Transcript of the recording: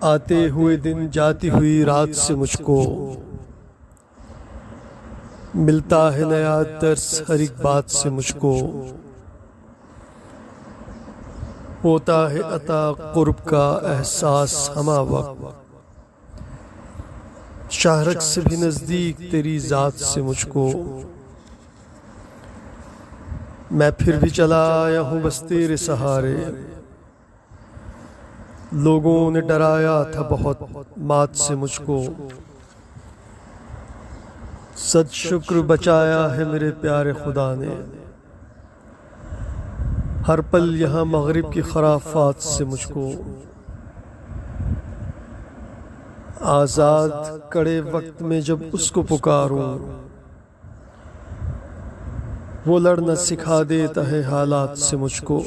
آتے ہوئے دن جاتی ہوئی رات سے مجھ کو ملتا ہے نیا درس ہر ایک بات سے مجھ کو، ہوتا ہے عطا قرب کا احساس ہمہ وقت، شاہرگ سے بھی نزدیک تیری ذات سے مجھ کو، میں پھر بھی چلا آیا ہوں بس تیرے سہارے، لوگوں نے ڈرایا تھا بہت مات سے مجھ کو، صد شکر بچایا ہے میرے پیارے خدا نے، ہر پل یہاں مغرب کی خرافات سے مجھ کو، آزاد کڑے وقت میں جب اس کو پکاروں، وہ لڑنا سکھا دیتا ہے حالات سے مجھ کو۔